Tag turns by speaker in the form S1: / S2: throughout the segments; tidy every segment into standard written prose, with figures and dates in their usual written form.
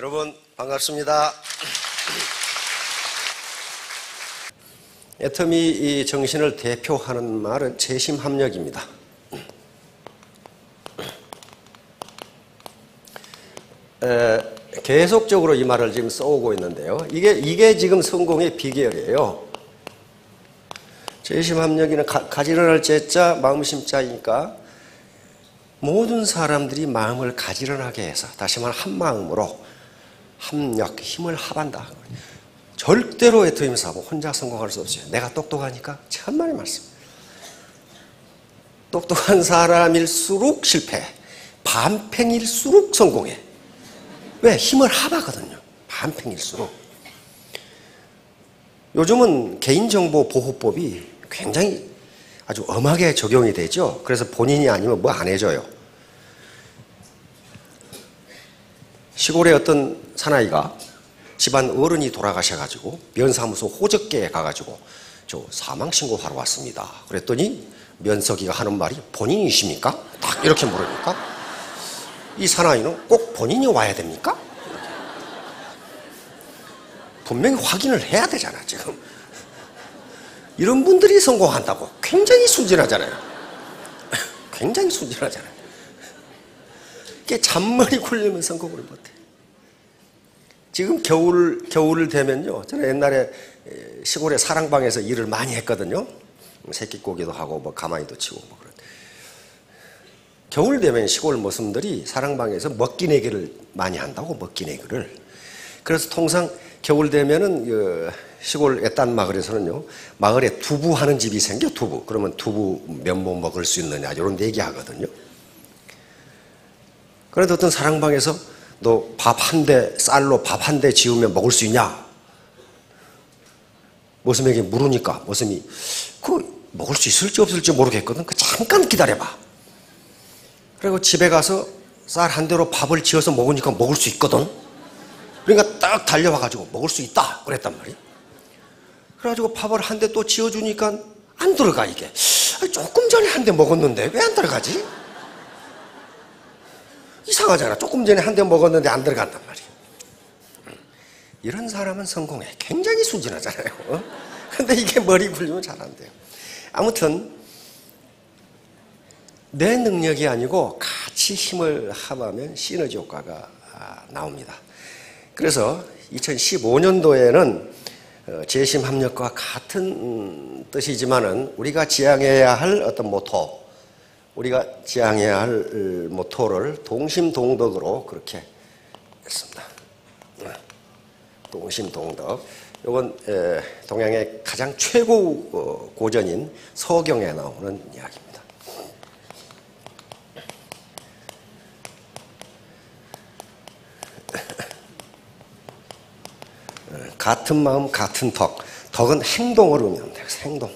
S1: 여러분 반갑습니다. 애터미 이 정신을 대표하는 말은 재심합력입니다. 계속적으로 이 말을 지금 써오고 있는데요. 이게 지금 성공의 비결이에요. 재심합력이는 가지런할 재자 마음심자이니까 모든 사람들이 마음을 가지런하게 해서 다시 말하면 한 마음으로 합력, 힘을 합한다. 절대로 애터미 사고 혼자 성공할 수 없어요. 내가 똑똑하니까 천만의 말씀. 똑똑한 사람일수록 실패해. 반팽일수록 성공해. 왜? 힘을 합하거든요. 반팽일수록. 요즘은 개인정보보호법이 굉장히 아주 엄하게 적용이 되죠. 그래서 본인이 아니면 뭐 안 해줘요. 시골의 어떤 사나이가 집안 어른이 돌아가셔가지고 면사무소 호적계에 가가지고 저 사망신고하러 왔습니다. 그랬더니 면석이가 하는 말이 본인이십니까? 딱 이렇게 물으니까 이 사나이는 꼭 본인이 와야 됩니까? 분명히 확인을 해야 되잖아 지금. 이런 분들이 성공한다고. 굉장히 순진하잖아요. 굉장히 순진하잖아요. 이게 잔머리 굴리면 성공을 못해. 지금 겨울 되면요. 저는 옛날에 시골의 사랑방에서 일을 많이 했거든요. 새끼고기도 하고 뭐 가마니도 치고 뭐 그런. 겨울 되면 시골 모습들이 사랑방에서 먹기내기를 많이 한다고. 먹기내기를. 그래서 통상 겨울 되면은 시골 애딴 마을에서는요, 마을에 두부 하는 집이 생겨. 두부. 그러면 두부 면목 먹을 수 있느냐 이런 얘기 하거든요. 그런데 어떤 사랑방에서 너 밥 한 대, 쌀로 밥 한 대 지으면 먹을 수 있냐? 모슴에게 물으니까 모슴이 먹을 수 있을지 없을지 모르겠거든. 잠깐 기다려봐. 그리고 집에 가서 쌀 한 대로 밥을 지어서 먹으니까 먹을 수 있거든. 그러니까 딱 달려와가지고 먹을 수 있다 그랬단 말이야. 그래가지고 밥을 한 대 또 지어주니까 안 들어가 이게. 조금 전에 한 대 먹었는데 왜 안 들어가지? 이상하잖아. 조금 전에 한 대 먹었는데 안 들어간단 말이야. 이런 사람은 성공해. 굉장히 순진하잖아요. 근데 이게 머리 굴리면 잘 안 돼요. 아무튼 내 능력이 아니고 같이 힘을 합하면 시너지 효과가 나옵니다. 그래서 2015년도에는 재심합력과 같은 뜻이지만은 우리가 지향해야 할 어떤 모토, 우리가 지향해야 할 모토를 동심동덕으로 그렇게 했습니다. 동심동덕. 이건 동양의 가장 최고 고전인 서경에 나오는 이야기입니다. 같은 마음 같은 덕. 덕은 행동을 의미합니다. 행동.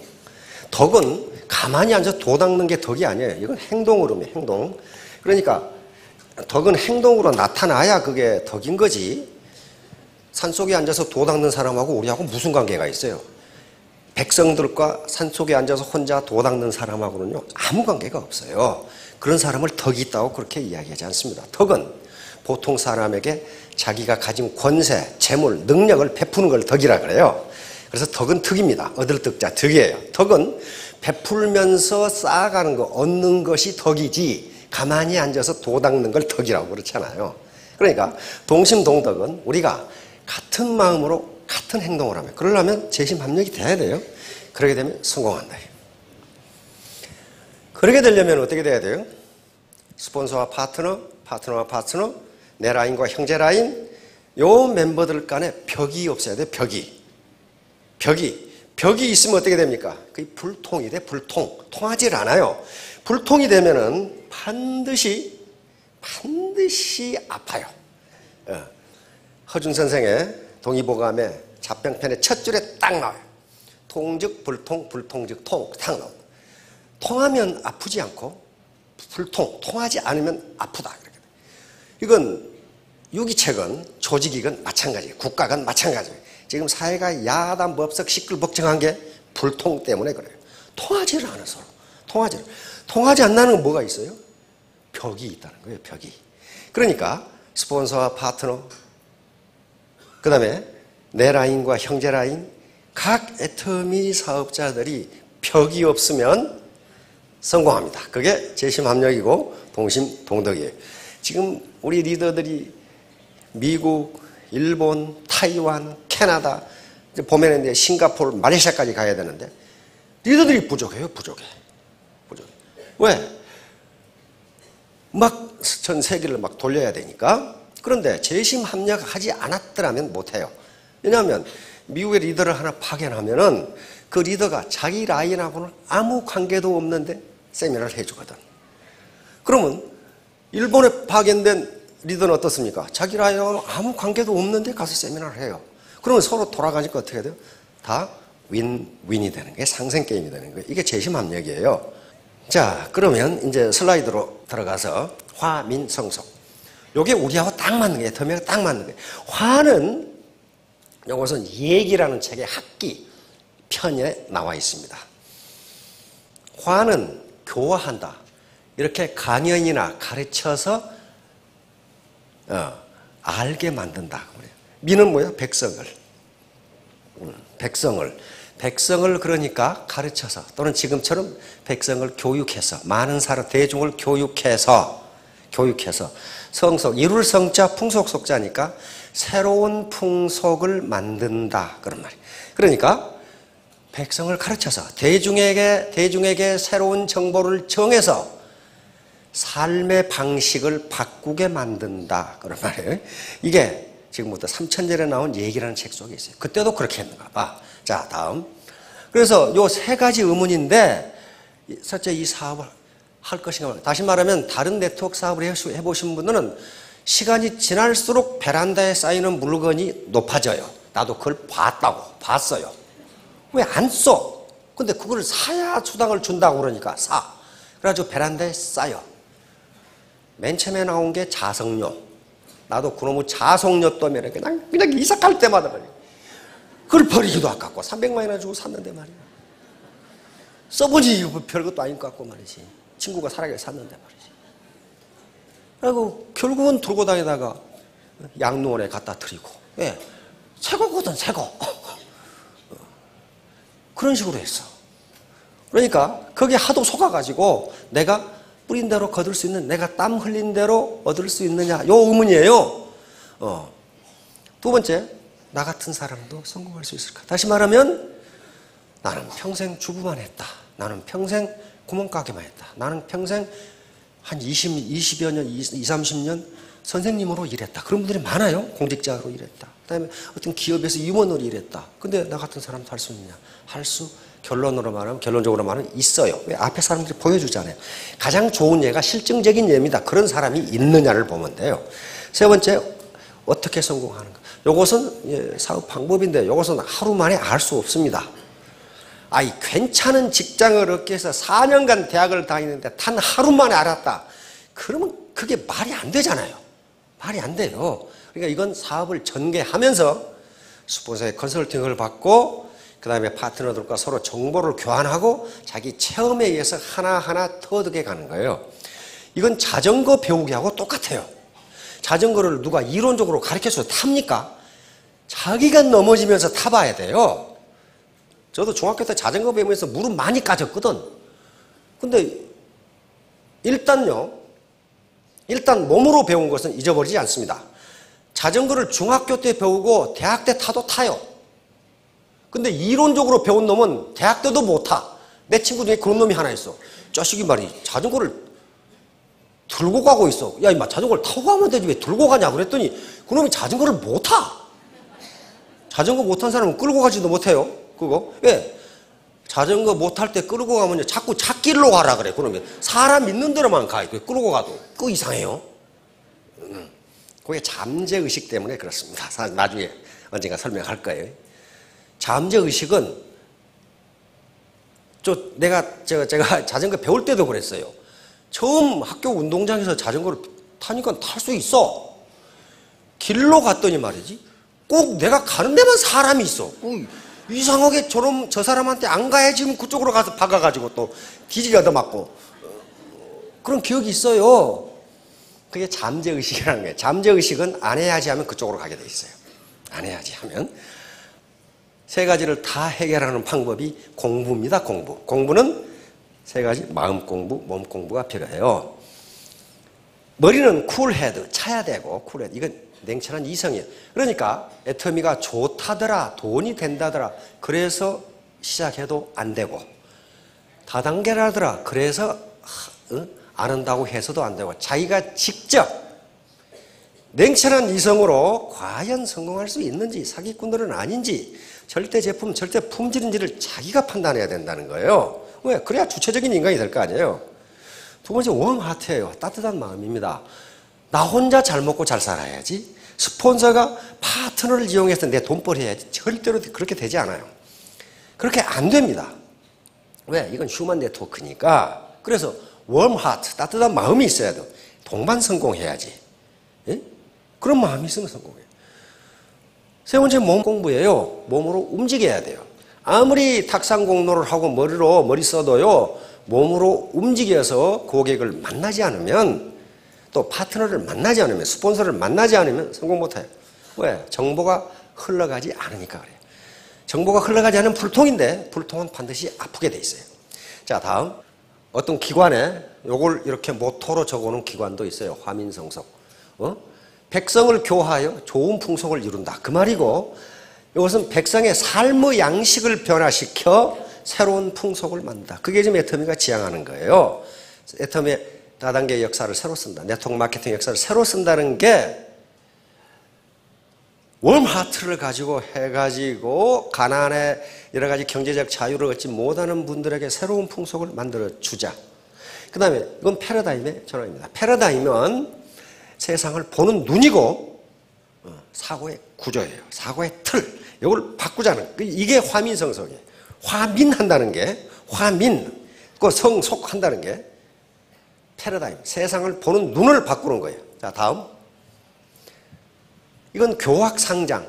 S1: 덕은 가만히 앉아서 도 닦는 게 덕이 아니에요. 이건 행동을 의미해요. 행동. 그러니까 덕은 행동으로 나타나야 그게 덕인 거지. 산속에 앉아서 도 닦는 사람하고 우리하고 무슨 관계가 있어요? 백성들과 산속에 앉아서 혼자 도 닦는 사람하고는요 아무 관계가 없어요. 그런 사람을 덕이 있다고 그렇게 이야기하지 않습니다. 덕은 보통 사람에게 자기가 가진 권세, 재물, 능력을 베푸는 걸 덕이라 그래요. 그래서 덕은 덕입니다. 얻을 덕자 덕이에요. 덕은 베풀면서 쌓아가는 거, 얻는 것이 덕이지 가만히 앉아서 도 닦는 걸 덕이라고 그렇잖아요. 그러니까 동심동덕은 우리가 같은 마음으로 같은 행동을 하면, 그러려면 재심합력이 돼야 돼요. 그러게 되면 성공한다. 그러게 되려면 어떻게 돼야 돼요? 스폰서와 파트너, 파트너와 파트너, 내 라인과 형제 라인, 요 멤버들 간에 벽이 없어야 돼요. 벽이 있으면 어떻게 됩니까? 그게 불통이 돼. 불통. 통하지 않아요. 불통이 되면은 반드시 아파요. 허준 선생의 동의보감에 잡병편의 첫 줄에 딱 나와요. 통즉 불통, 불통즉 통, 딱 나옵니다. 통하면 아프지 않고 통하지 않으면 아프다. 이건 유기책은 조직이건 마찬가지예요. 국가건 마찬가지예요. 지금 사회가 야단법석 시끌벅적한 게 불통 때문에 그래요. 통하지를 않아 서로. 통하지 않는 건 뭐가 있어요? 벽이 있다는 거예요. 벽이. 그러니까 스폰서와 파트너, 그 다음에 내 라인과 형제 라인, 각 애터미 사업자들이 벽이 없으면 성공합니다. 그게 재심합력이고 동심동덕이에요. 지금 우리 리더들이 미국, 일본, 타이완, 캐나다, 보면 이제 싱가포르, 말레이시아까지 가야 되는데 리더들이 부족해요. 부족해. 왜? 막 전 세계를 막 돌려야 되니까. 그런데 재심합력하지 않았더라면 못해요. 왜냐하면 미국의 리더를 하나 파견하면은 그 리더가 자기 라인하고는 아무 관계도 없는데 세미나를 해주거든. 그러면 일본에 파견된 리더는 어떻습니까? 자기 라인하고는 아무 관계도 없는데 가서 세미나를 해요. 그러면 서로 돌아가니까 어떻게 돼요? 다 윈윈이 되는 게 상생 게임이 되는 거예요. 이게 재심합력이에요. 자, 그러면 이제 슬라이드로 들어가서 화민성속. 요게 우리하고 딱 맞는 거예요. 터미하고 딱 맞는 거예요. 화는 요것은 얘기라는 책의 학기 편에 나와 있습니다. 화는 교화한다. 이렇게 강연이나 가르쳐서 알게 만든다. 미는 뭐야? 백성을. 백성을 그러니까 가르쳐서 또는 지금처럼 백성을 교육해서 많은 사람 대중을 교육해서 성속 이룰 성자 풍속 속자니까 새로운 풍속을 만든다 그런 말이에요. 그러니까 백성을 가르쳐서 대중에게 새로운 정보를 정해서 삶의 방식을 바꾸게 만든다 그런 말이에요. 이게 지금부터 삼천절에 나온 얘기라는 책 속에 있어요. 그때도 그렇게 했는가 봐. 자, 다음. 그래서 요 세 가지 의문인데 실제 이 사업을 할 것인가. 다시 말하면 다른 네트워크 사업을 해보신 분들은 시간이 지날수록 베란다에 쌓이는 물건이 높아져요. 나도 그걸 봤어요. 왜 안 써? 근데 그걸 사야 수당을 준다고 그러니까 사. 그래가지고 베란다에 쌓여. 맨 처음에 나온 게 자석료. 나도 그놈의 자석료 때문에 그냥 이사 갈 때마다 말이야. 그걸 버리기도 아깝고 300만 원이나 주고 샀는데 말이야. 써보니 별것도 아닌 것 같고 말이지. 친구가 살아게 샀는데 말이지. 그리고 결국은 들고 다니다가 양로원에 갖다 드리고. 예, 새거거든 새거. 그런 식으로 했어. 그러니까 거기에 하도 속아가지고 내가 뿌린 대로 거둘 수 있는, 내가 땀 흘린 대로 얻을 수 있느냐, 요 의문이에요. 두 번째, 나 같은 사람도 성공할 수 있을까? 다시 말하면 나는 평생 주부만 했다. 나는 평생 구멍가게만 했다. 나는 평생 한 20여 년, 20, 30년 선생님으로 일했다. 그런 분들이 많아요. 공직자로 일했다. 그다음에 어떤 기업에서 임원으로 일했다. 근데 나 같은 사람도 할 수 있느냐? 결론적으로 말하면 있어요. 왜? 앞에 사람들이 보여주잖아요. 가장 좋은 예가 실증적인 예입니다. 그런 사람이 있느냐를 보면 돼요. 세 번째, 어떻게 성공하는가? 이것은 사업 방법인데 이것은 하루 만에 알 수 없습니다. 괜찮은 직장을 얻기 위해서 4년간 대학을 다니는데 단 하루 만에 알았다. 그러면 그게 말이 안 되잖아요. 말이 안 돼요. 그러니까 이건 사업을 전개하면서 스폰서의 컨설팅을 받고 그 다음에 파트너들과 서로 정보를 교환하고 자기 체험에 의해서 하나하나 터득해 가는 거예요. 이건 자전거 배우기하고 똑같아요. 자전거를 누가 이론적으로 가르쳐서 탑니까? 자기가 넘어지면서 타봐야 돼요. 저도 중학교 때 자전거 배우면서 무릎 많이 까졌거든. 근데 일단 몸으로 배운 것은 잊어버리지 않습니다. 자전거를 중학교 때 배우고 대학 때 타도 타요. 근데 이론적으로 배운 놈은 대학 때도 못 타. 내 친구 중에 그런 놈이 하나 있어. 자식이 말이 자전거를 들고 가고 있어. 야, 임마, 자전거를 타고 가면 되지 왜 들고 가냐 그랬더니 그놈이 자전거를 못 타. 자전거 못 탄 사람은 끌고 가지도 못해요. 그거. 왜? 자전거 못 탈 때 끌고 가면 자꾸 찻길로 가라 그래. 그러면 사람 있는 데로만 가. 끌고 가도. 그거 이상해요. 그게 잠재의식 때문에 그렇습니다. 나중에 언젠가 설명할 거예요. 잠재의식은 제가 자전거 배울 때도 그랬어요. 처음 학교 운동장에서 자전거를 타니까 탈 수 있어. 길로 갔더니 말이지. 꼭 내가 가는 데만 사람이 있어. 이상하게 저 사람한테 안 가야지 지금 그쪽으로 가서 박아가지고 또 뒤지게 얻어맞고. 그런 기억이 있어요. 그게 잠재의식이라는 거예요. 잠재의식은 안 해야지 하면 그쪽으로 가게 돼 있어요. 안 해야지 하면 세 가지를 다 해결하는 방법이 공부입니다. 공부는 세 가지, 마음 공부, 몸 공부가 필요해요. 머리는 쿨헤드, 차야 되고, 쿨헤드. 이건 냉철한 이성이에요. 그러니까 애터미가 좋다더라, 돈이 된다더라, 그래서 시작해도 안 되고, 다단계라더라, 그래서 안 한다고 해서도 안 되고, 자기가 직접 냉철한 이성으로 과연 성공할 수 있는지, 사기꾼들은 아닌지, 절대 제품, 절대 품질인지를 자기가 판단해야 된다는 거예요. 왜? 그래야 주체적인 인간이 될 거 아니에요. 두 번째, 웜하트예요. 따뜻한 마음입니다. 나 혼자 잘 먹고 잘 살아야지. 스폰서가 파트너를 이용해서 내 돈벌이 해야지. 절대로 그렇게 되지 않아요. 그렇게 안 됩니다. 왜? 이건 휴먼 네트워크니까. 그래서 웜하트, 따뜻한 마음이 있어야 돼요. 동반 성공해야지. 예? 그런 마음이 있으면 성공해요. 세 번째, 몸 공부예요. 몸으로 움직여야 돼요. 아무리 탁상공로를 하고 머리 써도요, 몸으로 움직여서 고객을 만나지 않으면, 또 파트너를 만나지 않으면, 스폰서를 만나지 않으면 성공 못해요. 왜? 정보가 흘러가지 않으니까 그래요. 정보가 흘러가지 않으면 불통인데, 불통은 반드시 아프게 돼 있어요. 자, 다음. 어떤 기관에 요걸 이렇게 모토로 적어놓은 기관도 있어요. 화민성속. 백성을 교화하여 좋은 풍속을 이룬다. 그 말이고, 이것은 백성의 삶의 양식을 변화시켜 새로운 풍속을 만든다. 그게 지금 애터미가 지향하는 거예요. 애터미의 다단계 역사를 새로 쓴다. 네트워크 마케팅 역사를 새로 쓴다는 게 웜하트를 가지고 해가지고 가난에 여러 가지 경제적 자유를 얻지 못하는 분들에게 새로운 풍속을 만들어주자. 그 다음에 이건 패러다임의 전환입니다. 패러다임은 세상을 보는 눈이고 사고의 구조예요. 사고의 틀. 이걸 바꾸자는, 이게 화민성속이에요. 화민한다는 게, 그 성속한다는 게 패러다임, 세상을 보는 눈을 바꾸는 거예요. 자, 다음. 이건 교학상장.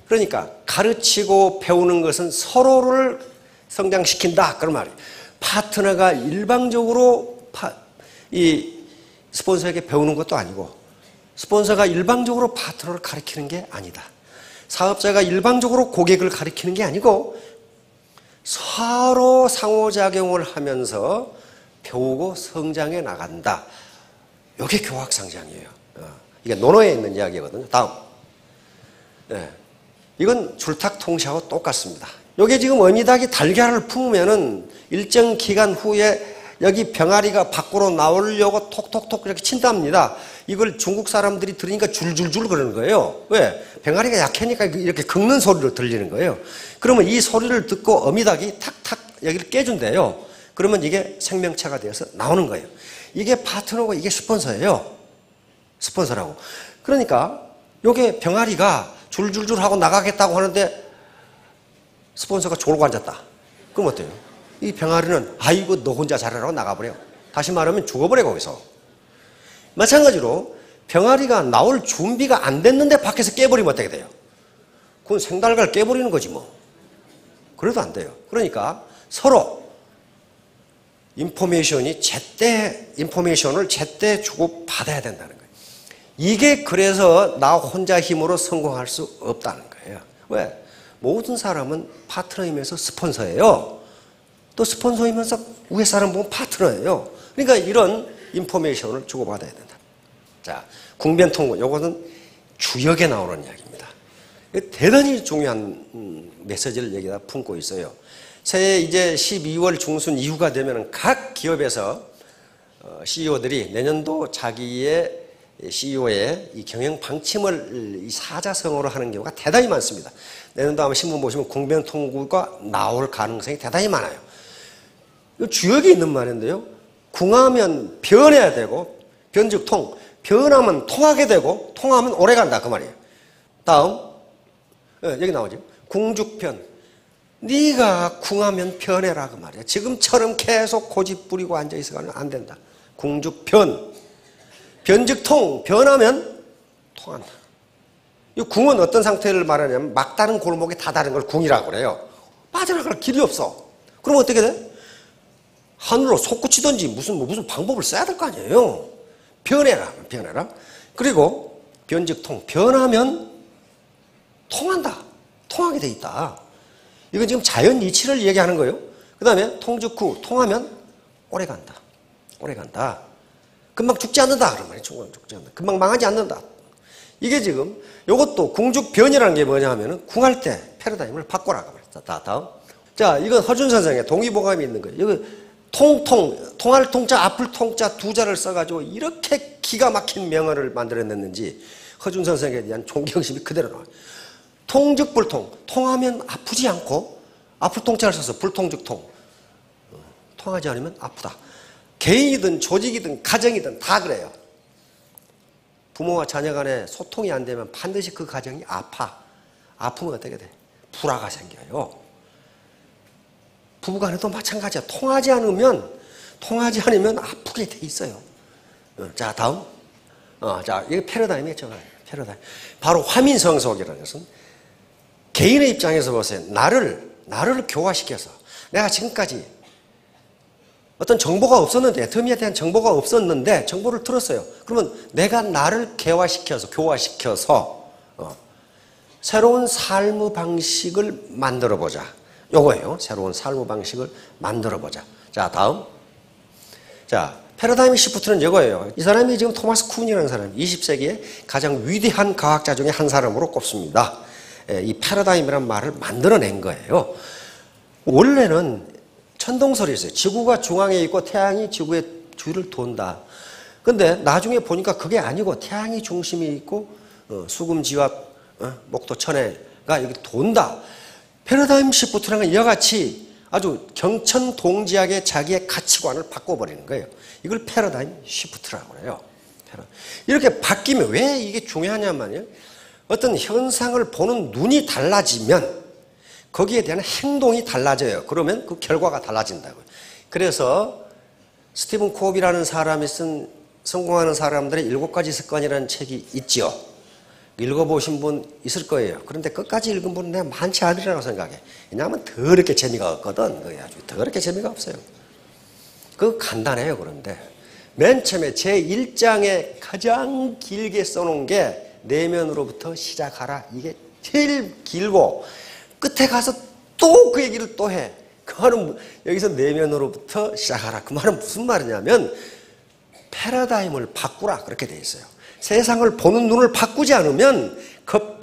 S1: 그러니까 가르치고 배우는 것은 서로를 성장시킨다. 그런 말이에요. 파트너가 일방적으로 이 스폰서에게 배우는 것도 아니고, 스폰서가 일방적으로 파트너를 가르치는 게 아니다. 사업자가 일방적으로 고객을 가르치는 게 아니고 서로 상호작용을 하면서 배우고 성장해 나간다. 이게 교학상장이에요. 이게 논어에 있는 이야기거든요. 다음. 네. 이건 줄탁통시하고 똑같습니다. 이게 지금 어미닭이 달걀을 품으면은 일정 기간 후에 여기 병아리가 밖으로 나오려고 톡톡톡 이렇게 친답니다. 이걸 중국 사람들이 들으니까 줄줄줄 그러는 거예요. 왜? 병아리가 약하니까 이렇게 긁는 소리로 들리는 거예요. 그러면 이 소리를 듣고 어미닭이 탁탁 여기를 깨준대요. 그러면 이게 생명체가 되어서 나오는 거예요. 이게 파트너고 이게 스폰서예요. 스폰서라고. 그러니까 이게 병아리가 줄줄줄 하고 나가겠다고 하는데 스폰서가 졸고 앉았다. 그럼 어때요? 이 병아리는 아이고 너 혼자 잘하라고 나가버려. 다시 말하면 죽어버려 거기서. 마찬가지로 병아리가 나올 준비가 안 됐는데 밖에서 깨버리면 어떻게 돼요? 그건 생달걀 깨버리는 거지 뭐. 그래도 안 돼요. 그러니까 서로 인포메이션을 제때 주고 받아야 된다는 거예요. 이게 그래서 나 혼자 힘으로 성공할 수 없다는 거예요. 왜? 모든 사람은 파트너이면서 스폰서예요. 또 스폰서이면서 위에 사람 보면 파트너예요. 그러니까 이런 인포메이션을 주고받아야 된다. 자, 궁변통고. 요거는 주역에 나오는 이야기입니다. 대단히 중요한 메시지를 여기다 품고 있어요. 새해 이제 12월 중순 이후가 되면 각 기업에서 CEO들이 내년도 자기의 CEO의 이 경영 방침을 이 사자성어로 하는 경우가 대단히 많습니다. 내년도 아마 신문 보시면 궁변통구가 나올 가능성이 대단히 많아요. 주역이 있는 말인데요. 궁하면 변해야 되고, 변즉 통, 변하면 통하게 되고, 통하면 오래 간다 그 말이에요. 다음, 여기 나오죠. 궁죽변. 네가 궁하면 변해라 그 말이에요. 지금처럼 계속 고집 부리고 앉아 있어가면 안 된다. 궁죽변. 변즉 통, 변하면 통한다. 이 궁은 어떤 상태를 말하냐면 막다른 골목에 다다른 걸 궁이라고 그래요. 빠져나갈 길이 없어. 그럼 어떻게 돼? 하늘로 솟구치든지 무슨 방법을 써야 될 거 아니에요. 변해라. 그리고 변즉 통, 변하면 통한다. 통하게 돼 있다. 이건 지금 자연 이치를 얘기하는 거예요. 그 다음에 통즉 후 통하면 오래 간다. 오래 간다. 금방 죽지 않는다. 그런 말이에요. 죽지 않는다. 금방 망하지 않는다. 이게 지금 이것도 궁죽변이라는 게 뭐냐 하면은 궁할 때 패러다임을 바꿔라. 자, 다음. 자, 이건 허준 선생의 동의보감이 있는 거예요. 이거 통할 통자, 아플 통자 두 자를 써가지고 이렇게 기가 막힌 명언을 만들어냈는지 허준 선생에 대한 존경심이 그대로 나와요. 통즉 불통. 통하면 아프지 않고 아플 통자를 써서 불통즉 통. 통하지 않으면 아프다. 개인이든 조직이든 가정이든 다 그래요. 부모와 자녀 간에 소통이 안 되면 반드시 그 가정이 아파. 아프면 어떻게 돼? 불화가 생겨요. 부부간에도 마찬가지야. 통하지 않으면 아프게 돼 있어요. 자, 다음. 자, 이게 패러다임이죠. 패러다임. 바로 화민성속이라는 것은 개인의 입장에서 보세요. 나를 교화시켜서 내가 지금까지 어떤 정보가 없었는데, 애터미에 대한 정보가 없었는데 정보를 들었어요. 그러면 내가 나를 교화시켜서 새로운 삶의 방식을 만들어보자. 요거예요. 새로운 삶의 방식을 만들어보자. 자, 다음. 자, 패러다임 시프트는 이거예요. 이 사람이 지금 토마스 쿤이라는 사람, 20세기의 가장 위대한 과학자 중에 한 사람으로 꼽습니다. 이 패러다임이라는 말을 만들어낸 거예요. 원래는 천동설이 있어요. 지구가 중앙에 있고 태양이 지구의 주위를 돈다. 근데 나중에 보니까 그게 아니고 태양이 중심이 있고 수금지와 목토천해가 이렇게 돈다. 패러다임 시프트라는 건 이와 같이 아주 경천동지하게 자기의 가치관을 바꿔버리는 거예요. 이걸 패러다임 시프트라고 해요. 이렇게 바뀌면 왜 이게 중요하냐면요. 어떤 현상을 보는 눈이 달라지면 거기에 대한 행동이 달라져요. 그러면 그 결과가 달라진다고요. 그래서 스티븐 코비라는 사람이 쓴 성공하는 사람들의 7가지 습관이라는 책이 있죠. 읽어보신 분 있을 거예요. 그런데 끝까지 읽은 분은 내가 많지 않으리라고 생각해. 왜냐하면 더럽게 재미가 없거든. 아주 더럽게 재미가 없어요. 그거 간단해요. 그런데 맨 처음에 제1장에 가장 길게 써놓은 게 내면으로부터 시작하라. 이게 제일 길고 끝에 가서 또 그 얘기를 또 해. 그 말은 여기서 내면으로부터 시작하라. 그 말은 무슨 말이냐면 패러다임을 바꾸라. 그렇게 돼 있어요. 세상을 보는 눈을 바꾸지 않으면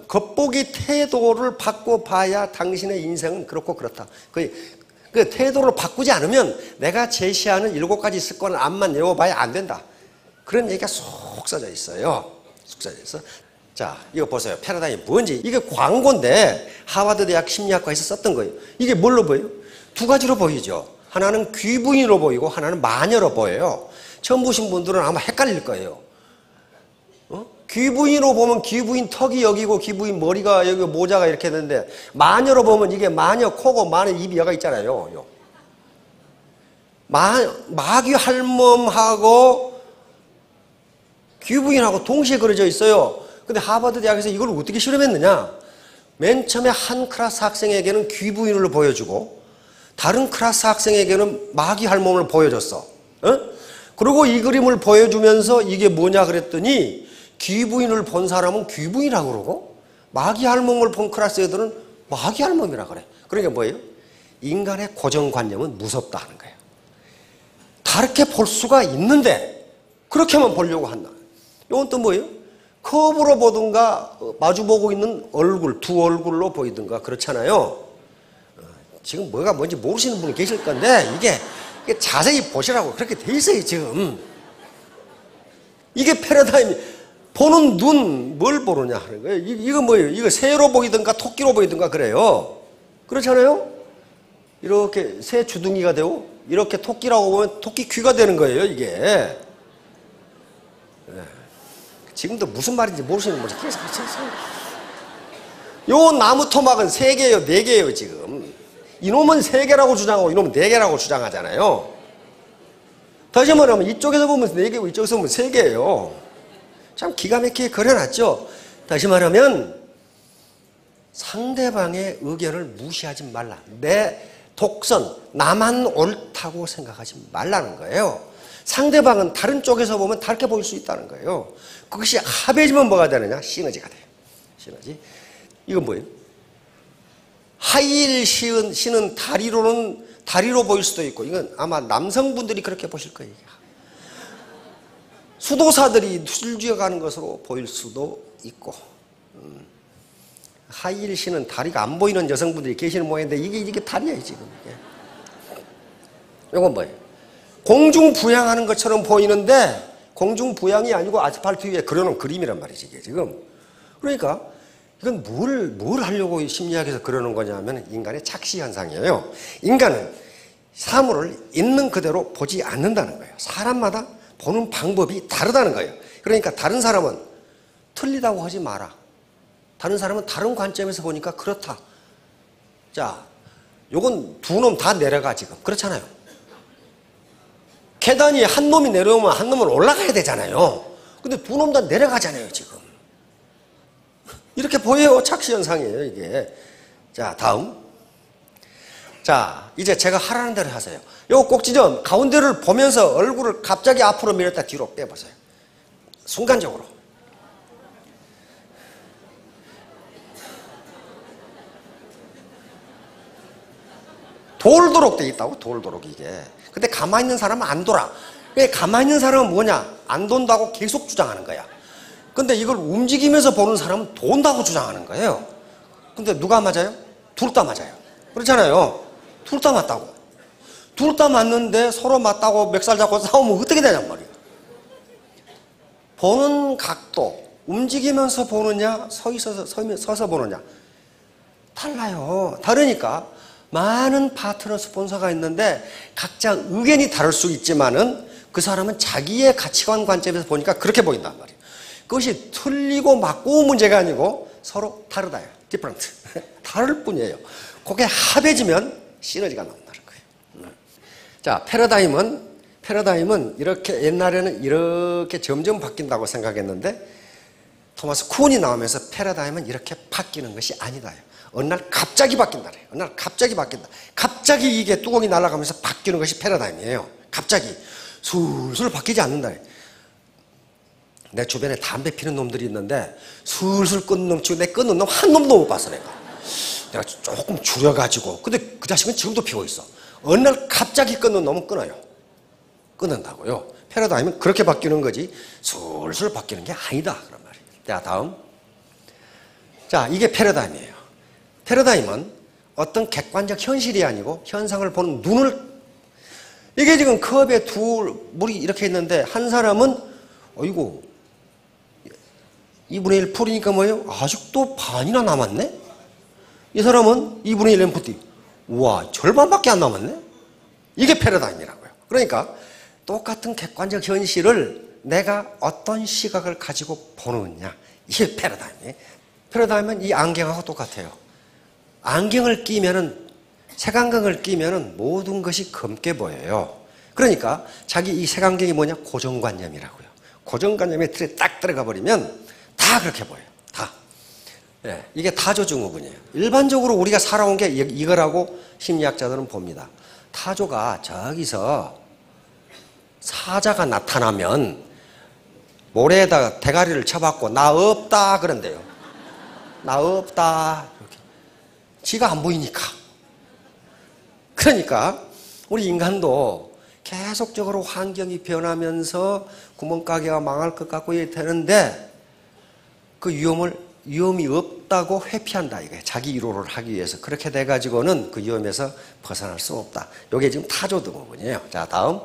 S1: 겉보기 태도를 바꿔봐야 당신의 인생은 그렇고 그렇다. 그 태도를 바꾸지 않으면 내가 제시하는 7가지 습관을 암만 외워봐야 안 된다. 그런 얘기가 쏙 써져 있어요. 쏙 써져 있어. 자, 이거 보세요. 패러다임이 뭔지. 이게 광고인데 하버드 대학 심리학과에서 썼던 거예요. 이게 뭘로 보여요? 2가지로 보이죠. 하나는 귀부인으로 보이고 하나는 마녀로 보여요. 처음 보신 분들은 아마 헷갈릴 거예요. 귀부인으로 보면 귀부인 턱이 여기고 귀부인 머리가 여기 모자가 이렇게 되는데 마녀로 보면 이게 마녀 코고 마녀 입이 여가 있잖아요. 마귀 할멈하고 귀부인하고 동시에 그려져 있어요. 근데 하버드 대학에서 이걸 어떻게 실험했느냐? 맨 처음에 한 클래스 학생에게는 귀부인을 보여주고 다른 클래스 학생에게는 마귀 할멈을 보여줬어. 그리고 이 그림을 보여주면서 이게 뭐냐 그랬더니 귀부인을 본 사람은 귀부인이라고 그러고 마귀 할멈을 본 클래스 애들은 마귀 할멈이라고 그래. 그러니까 뭐예요? 인간의 고정관념은 무섭다 하는 거예요. 다르게 볼 수가 있는데 그렇게만 보려고 한다. 이건 또 뭐예요? 컵으로 보든가 마주보고 있는 얼굴, 두 얼굴로 보이든가 그렇잖아요. 지금 뭐가 뭔지 모르시는 분이 계실 건데 이게 자세히 보시라고 그렇게 돼 있어요 지금. 이게 패러다임이 보는 눈 뭘 보느냐 하는 거예요. 이거 뭐예요? 이거 새로 보이든가 토끼로 보이든가 그래요. 그렇잖아요? 이렇게 새 주둥이가 되고 이렇게 토끼라고 보면 토끼 귀가 되는 거예요 이게. 지금도 무슨 말인지 모르시는 분이 계속 요 나무 토막은 3개예요 4개예요 지금. 이놈은 3개라고 주장하고 이놈은 4개라고 주장하잖아요. 다시 말하면 이쪽에서 보면 4개고 이쪽에서 보면 3개예요. 참 기가 막히게 그려놨죠. 다시 말하면 상대방의 의견을 무시하지 말라. 내 독선, 나만 옳다고 생각하지 말라는 거예요. 상대방은 다른 쪽에서 보면 다르게 보일 수 있다는 거예요. 그것이 합해지면 뭐가 되느냐? 시너지가 돼요. 시너지. 이건 뭐예요? 하이힐 신은 다리로 보일 수도 있고, 이건 아마 남성분들이 그렇게 보실 거예요. 수도사들이 술쥐어 가는 것으로 보일 수도 있고, 하이힐 신은 다리가 안 보이는 여성분들이 계시는 모양인데 이게 다리예요 지금. 이건 뭐예요? 공중부양하는 것처럼 보이는데 공중부양이 아니고 아스팔트 위에 그려놓은 그림이란 말이지 이게 지금. 그러니까 이건 뭘 하려고 심리학에서 그러는 거냐면 인간의 착시 현상이에요. 인간은 사물을 있는 그대로 보지 않는다는 거예요. 사람마다 보는 방법이 다르다는 거예요. 그러니까 다른 사람은 틀리다고 하지 마라. 다른 사람은 다른 관점에서 보니까 그렇다. 자, 요건 두 놈 다 내려가 지금. 그렇잖아요. 계단이 한 놈이 내려오면 한 놈은 올라가야 되잖아요. 근데 두 놈 다 내려가잖아요 지금. 이렇게 보여요. 착시현상이에요 이게. 자, 다음. 자, 이제 제가 하라는 대로 하세요. 요 꼭지점 가운데를 보면서 얼굴을 갑자기 앞으로 밀었다 뒤로 빼보세요. 순간적으로. 돌도록 돼 있다고, 돌도록 이게. 근데 가만히 있는 사람은 안 돌아. 가만히 있는 사람은 뭐냐? 안 돈다고 계속 주장하는 거야. 근데 이걸 움직이면서 보는 사람은 돈다고 주장하는 거예요. 근데 누가 맞아요? 둘 다 맞아요. 그렇잖아요. 둘 다 맞다고. 둘 다 맞는데 서로 맞다고 멱살 잡고 싸우면 어떻게 되냔 말이에요. 보는 각도, 움직이면서 보느냐, 서서 보느냐. 달라요. 다르니까 많은 파트너 스폰서가 있는데 각자 의견이 다를 수 있지만은 그 사람은 자기의 가치관 관점에서 보니까 그렇게 보인단 말이에요. 그것이 틀리고 맞고 문제가 아니고 서로 다르다요. different. 다를 뿐이에요. 그게 합해지면 시너지가 나온다는 거예요. 자, 패러다임은 이렇게 옛날에는 이렇게 점점 바뀐다고 생각했는데 토마스 쿤이 나오면서 패러다임은 이렇게 바뀌는 것이 아니다요. 어느 날 갑자기 바뀐다. 어느 날 갑자기 바뀐다. 갑자기 이게 뚜껑이 날아가면서 바뀌는 것이 패러다임이에요. 갑자기 술술 바뀌지 않는다. 내 주변에 담배 피는 놈들이 있는데 술술 끊는 놈 치고 내 끊는 놈 한 놈도 못 봤어 내가 조금 줄여가지고. 근데 그 자식은 지금도 피고 있어. 어느 날 갑자기 끊는 놈은 끊어요. 끊는다고요. 패러다임은 그렇게 바뀌는 거지 술술 바뀌는 게 아니다 그런 말이에요. 자, 다음. 자, 이게 패러다임이에요. 패러다임은 어떤 객관적 현실이 아니고 현상을 보는 눈을. 이게 지금 컵에 물이 이렇게 있는데 한 사람은 어이구 2분의 1 풀이니까 뭐예요? 아직도 반이나 남았네? 이 사람은 2분의 1 엠프티. 우와, 절반밖에 안 남았네? 이게 패러다임이라고요. 그러니까 똑같은 객관적 현실을 내가 어떤 시각을 가지고 보느냐. 이게 패러다임이에요. 패러다임은 이 안경하고 똑같아요. 안경을 끼면은, 색안경을 끼면은 모든 것이 검게 보여요. 그러니까 자기 이 색안경이 뭐냐? 고정관념이라고요. 고정관념의 틀에 딱 들어가 버리면 다 그렇게 보여요. 다. 예, 이게 타조증후군이에요. 일반적으로 우리가 살아온 게 이거라고 심리학자들은 봅니다. 타조가 저기서 사자가 나타나면 모래에다가 대가리를 쳐박고 나 없다 그런대요. 나 없다. 이렇게. 지가 안 보이니까. 그러니까 우리 인간도 계속적으로 환경이 변하면서 구멍가게가 망할 것 같고 이렇게 되는데 그 위험이 없다고 회피한다 이거예요. 자기 위로를 하기 위해서. 그렇게 돼가지고는 그 위험에서 벗어날 수 없다. 이게 지금 타조증후군이에요. 자, 다음.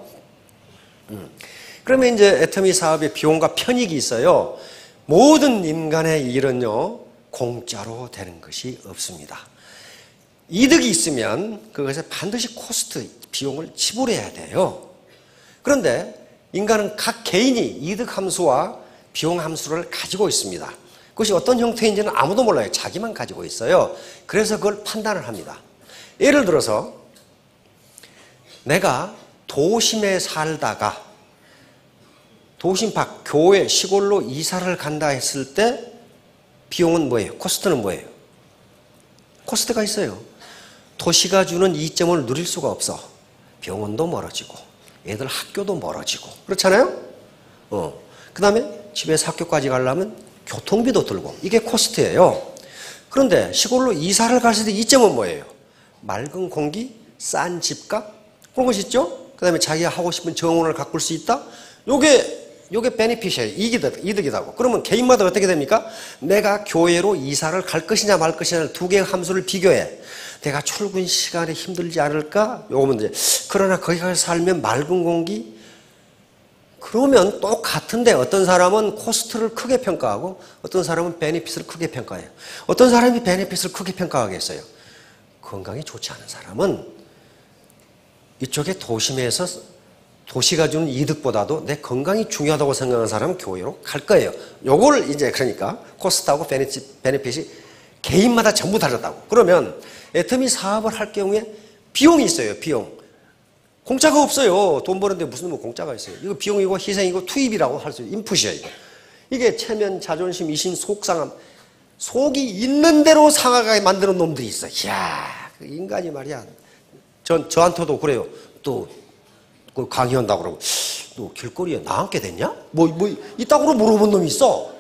S1: 그러면 이제 애터미 사업의 비용과 편익이 있어요. 모든 인간의 일은요, 공짜로 되는 것이 없습니다. 이득이 있으면 그것에 반드시 코스트, 비용을 지불해야 돼요. 그런데 인간은 각 개인이 이득 함수와 비용 함수를 가지고 있습니다. 그것이 어떤 형태인지는 아무도 몰라요. 자기만 가지고 있어요. 그래서 그걸 판단을 합니다. 예를 들어서 내가 도심에 살다가 도심 밖 교외 시골로 이사를 간다 했을 때 비용은 뭐예요? 코스트는 뭐예요? 코스트가 있어요. 도시가 주는 이점을 누릴 수가 없어. 병원도 멀어지고 애들 학교도 멀어지고 그렇잖아요? 그 다음에 집에서 학교까지 가려면 교통비도 들고 이게 코스트예요. 그런데 시골로 이사를 갔을 때 이점은 뭐예요? 맑은 공기, 싼 집값, 그런 것이 있죠? 그 다음에 자기가 하고 싶은 정원을 가꿀 수 있다? 요게 베네핏이에요. 이득이다고. 그러면 개인마다 어떻게 됩니까? 내가 교회로 이사를 갈 것이냐 말 것이냐를 두 개의 함수를 비교해. 내가 출근 시간에 힘들지 않을까? 요거 문제. 그러나 거기 가서 살면 맑은 공기? 그러면 똑같은데 어떤 사람은 코스트를 크게 평가하고 어떤 사람은 베네핏을 크게 평가해요. 어떤 사람이 베네핏을 크게 평가하겠어요? 건강이 좋지 않은 사람은 이쪽에 도심에서 도시가 주는 이득보다도 내 건강이 중요하다고 생각하는 사람은 교회로 갈 거예요. 요걸 이제 그러니까 코스트하고 베네핏이 개인마다 전부 다르다고. 그러면 애터미 사업을 할 경우에 비용이 있어요. 비용. 공짜가 없어요. 돈 버는데 무슨 뭐 공짜가 있어요. 이거 비용이고 희생이고 투입이라고 할 수 있어요. 인풋이에요. 이게 체면, 자존심, 이심, 속상함. 속이 있는 대로 상하게 만드는 놈들이 있어. 이야, 그 인간이 말이야. 저한테도 그래요. 또 그 강의한다고 그러고 너 길거리에 나앉게 됐냐? 이따구로 물어본 놈이 있어.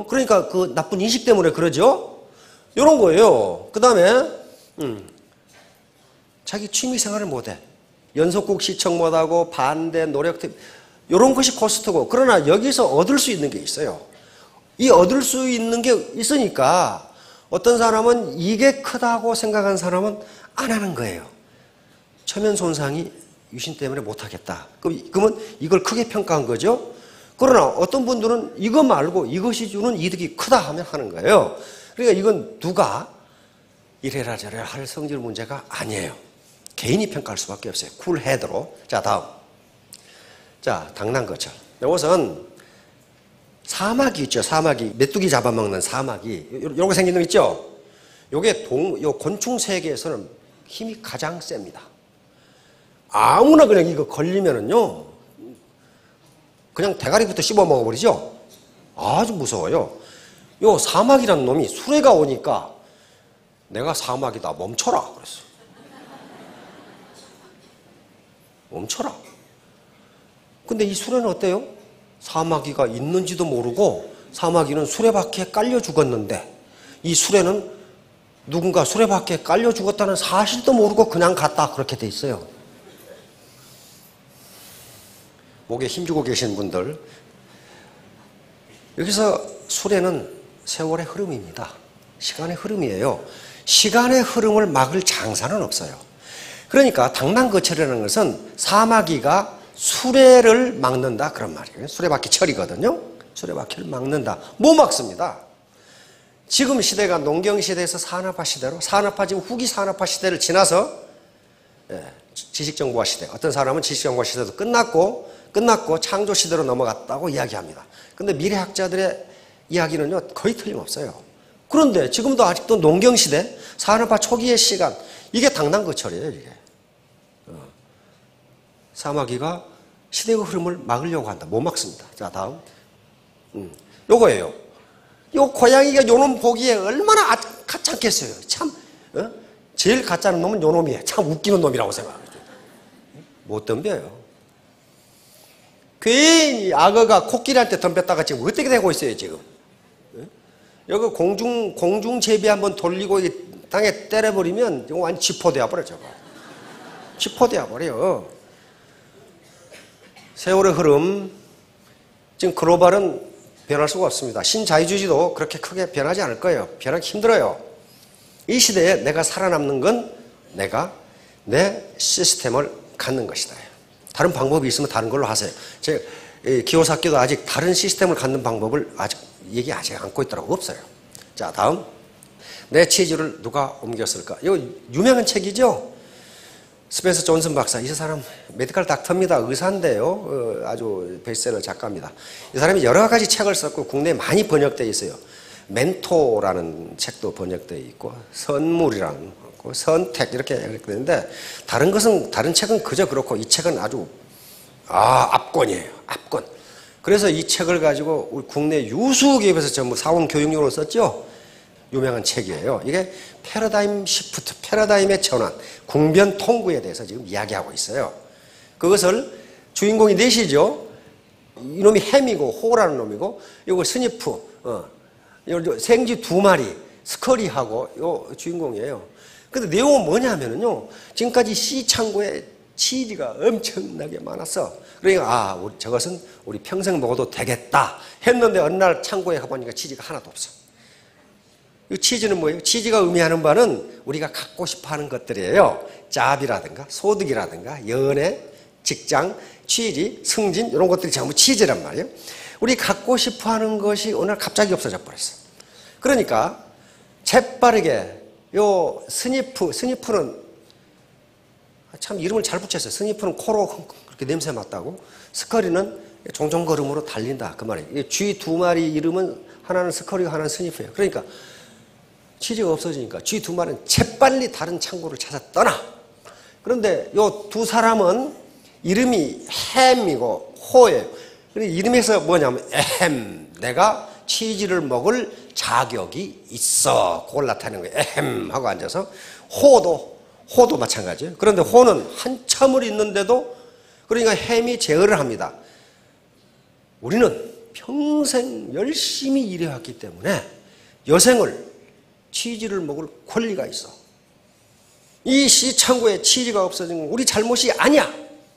S1: 그러니까 그 나쁜 인식 때문에 그러죠. 이런 거예요. 그 다음에 자기 취미 생활을 못해. 연속국 시청 못하고 반대 노력팀 이런 것이 코스트고, 그러나 여기서 얻을 수 있는 게 있어요. 이 얻을 수 있는 게 있으니까 어떤 사람은 이게 크다고 생각한 사람은 안 하는 거예요. 체면 손상이 유신 때문에 못하겠다. 그러면 이걸 크게 평가한 거죠. 그러나 어떤 분들은 이거 말고 이것이 주는 이득이 크다 하면 하는 거예요. 그러니까 이건 누가 이래라 저래라 할 성질 문제가 아니에요. 개인이 평가할 수밖에 없어요. 쿨헤드로. 자, 다음. 자, 당난거철. 이것은 사마귀 있죠. 사마귀. 메뚜기 잡아먹는 사마귀. 이렇게 생긴 놈 있죠. 요게 요 곤충 세계에서는 힘이 가장 셉니다. 아무나 그냥 이거 걸리면은요, 그냥 대가리부터 씹어 먹어버리죠. 아주 무서워요. 요 사마귀라는 놈이 수레가 오니까 내가 사마귀다 멈춰라 그랬어. 멈춰라. 근데 이 수레는 어때요? 사마귀가 있는지도 모르고 사마귀는 수레바퀴에 깔려 죽었는데 이 수레는 누군가 수레바퀴에 깔려 죽었다는 사실도 모르고 그냥 갔다, 그렇게 돼 있어요. 목에 힘주고 계신 분들, 여기서 수레는 세월의 흐름입니다. 시간의 흐름이에요. 시간의 흐름을 막을 장사는 없어요. 그러니까 당난거철이라는 것은 사마귀가 수레를 막는다 그런 말이에요. 수레바퀴 철이거든요. 수레바퀴를 막는다. 못 막습니다. 지금 시대가 농경시대에서 산업화 시대로, 산업화 지금 후기 산업화 시대를 지나서 지식정보화 시대, 어떤 사람은 지식정보화 시대도 끝났고 창조 시대로 넘어갔다고 이야기합니다. 그런데 미래학자들의 이야기는요 거의 틀림없어요. 그런데 지금도 아직도 농경시대, 산업화 초기의 시간, 이게 당난거철이에요. 이게 사마귀가 시대의 흐름을 막으려고 한다. 못 막습니다. 자, 다음. 요거예요. 요 고양이가 요놈 보기에 얼마나 가짜겠어요. 참, 제일 가짜는 놈은 요 놈이에요. 참 웃기는 놈이라고 생각합니다. 못 덤벼요. 괜히 악어가 코끼리한테 덤볐다가 지금 어떻게 되고 있어요, 지금. 여기 공중 제비 한번 돌리고 땅에 때려버리면 이거 완전 지포되어 버려, 저거. 지포되어 버려. 세월의 흐름, 지금 글로벌은 변할 수가 없습니다. 신자유주의도 그렇게 크게 변하지 않을 거예요. 변하기 힘들어요. 이 시대에 내가 살아남는 건 내가 내 시스템을 갖는 것이다. 다른 방법이 있으면 다른 걸로 하세요. 제 기호사학교도 아직 다른 시스템을 갖는 방법을 아직 얘기하지 않고 있더라고. 없어요. 자, 다음. 내 치즈를 누가 옮겼을까? 이거 유명한 책이죠? 스펜서 존슨 박사. 이 사람 메디컬 닥터입니다. 의사인데요. 아주 베스트셀러 작가입니다. 이 사람이 여러 가지 책을 썼고 국내에 많이 번역되어 있어요. 멘토라는 책도 번역되어 있고 선물이라는 거, 선택 이렇게 되는데 다른 책은 그저 그렇고 이 책은 아주 압권이에요. 압권. 그래서 이 책을 가지고 우리 국내 유수 기업에서 전부 사원 교육용으로 썼죠. 유명한 책이에요. 이게 패러다임 시프트, 패러다임의 전환, 궁변 통구에 대해서 지금 이야기하고 있어요. 그것을 주인공이 넷이죠. 이놈이 햄이고 호라는 놈이고, 이거 스니프, 생쥐 2마리, 스커리하고 요 주인공이에요. 근데 내용은 뭐냐면요. 지금까지 C 창고에 치즈가 엄청나게 많았어. 그러니까 저것은 우리 평생 먹어도 되겠다 했는데 어느 날 창고에 가보니까 치즈가 하나도 없어. 이 치즈는 뭐예요? 치즈가 의미하는 바는 우리가 갖고 싶어하는 것들이에요. 잡이라든가 소득이라든가 연애, 직장, 취직, 승진 이런 것들이 전부 치즈란 말이에요. 우리 갖고 싶어하는 것이 오늘 갑자기 없어져 버렸어. 그러니까 재빠르게 요 스니프는 참 이름을 잘 붙였어요. 스니프는 코로 그렇게 냄새 맡다고, 스커리는 종종 걸음으로 달린다 그 말이에요. 쥐 두 마리 이름은 하나는 스커리고 하나는 스니프예요. 그러니까 치즈가 없어지니까 쥐 두 마리는 재빨리 다른 창고를 찾아 떠나. 그런데 요 두 사람은 이름이 햄이고 호예요. 이름에서 뭐냐면 에헴, 내가 치즈를 먹을 자격이 있어. 그걸 나타내는 거예요. 에헴 하고 앉아서. 호도 마찬가지예요. 그런데 호는 한참을 있는데도, 그러니까 햄이 제어를 합니다. 우리는 평생 열심히 일해왔기 때문에 여생을 치즈를 먹을 권리가 있어. 이 시창고에 치즈가 없어진 건 우리 잘못이 아니야.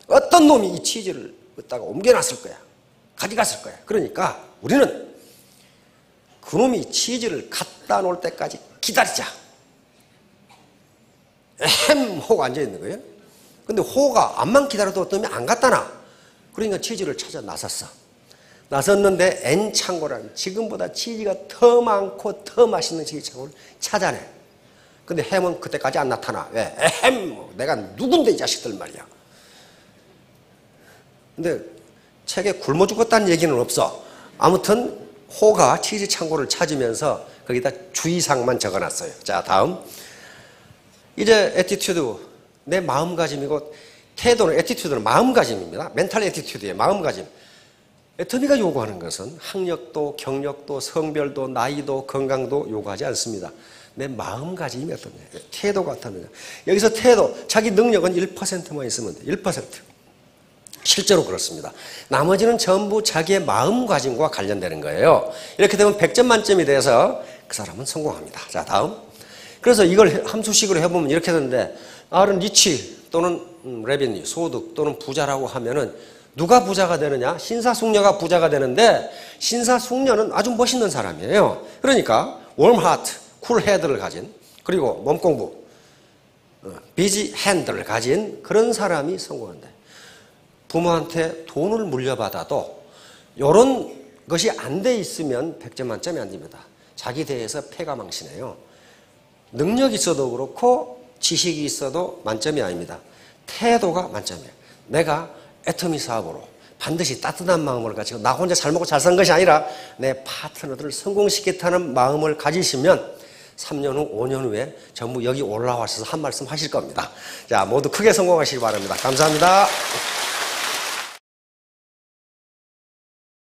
S1: 어떤 놈이 이 치즈를 갖다가 옮겨놨을 거야. 가져갔을 거야. 그러니까 우리는 그놈이 치즈를 갖다 놓을 때까지 기다리자. 에헴 호가 앉아있는 거예요. 근데 호가 암만 기다려도 어떤 놈이 안 갖다 놔. 그러니까 치즈를 찾아 나섰어. 나섰는데 N창고라는 지금보다 치즈가 더 많고 더 맛있는 치즈 창고를 찾아내. 근데 햄은 그때까지 안 나타나. 왜? 에헴, 내가 누군데 이 자식들 말이야. 근데 책에 굶어 죽었다는 얘기는 없어. 아무튼 호가 치즈 창고를 찾으면서 거기다 주의사항만 적어놨어요. 자, 다음. 이제 애티튜드, 내 마음가짐이고, 태도는, 애티튜드는 마음가짐입니다. 멘탈 애티튜드의 마음가짐. 애터미가 요구하는 것은 학력도, 경력도, 성별도, 나이도, 건강도 요구하지 않습니다. 내 마음가짐이 어떠냐, 태도가 어떠느냐. 여기서 태도, 자기 능력은 1%만 있으면 돼. 1%. 실제로 그렇습니다. 나머지는 전부 자기의 마음가짐과 관련되는 거예요. 이렇게 되면 100점 만점이 돼서 그 사람은 성공합니다. 자, 다음. 그래서 이걸 함수식으로 해보면 이렇게 되는데, R은 리치 또는 레비뉴, 소득 또는 부자라고 하면은 누가 부자가 되느냐? 신사숙녀가 부자가 되는데, 신사숙녀는 아주 멋있는 사람이에요. 그러니까 웜하트, 쿨헤드를 가진, 그리고 몸공부, 비지 핸드를 가진 그런 사람이 성공한다. 부모한테 돈을 물려받아도 이런 것이 안 돼 있으면 100점 만점이 안 됩니다. 자기 대해서 패가망신해요. 능력이 있어도 그렇고 지식이 있어도 만점이 아닙니다. 태도가 만점이에요. 내가 애터미 사업으로 반드시 따뜻한 마음을 가지고 나 혼자 잘 먹고 잘 산 것이 아니라 내 파트너들을 성공시키겠다는 마음을 가지시면 3년 후, 5년 후에 전부 여기 올라와셔서 한 말씀 하실 겁니다. 자, 모두 크게 성공하시기 바랍니다. 감사합니다.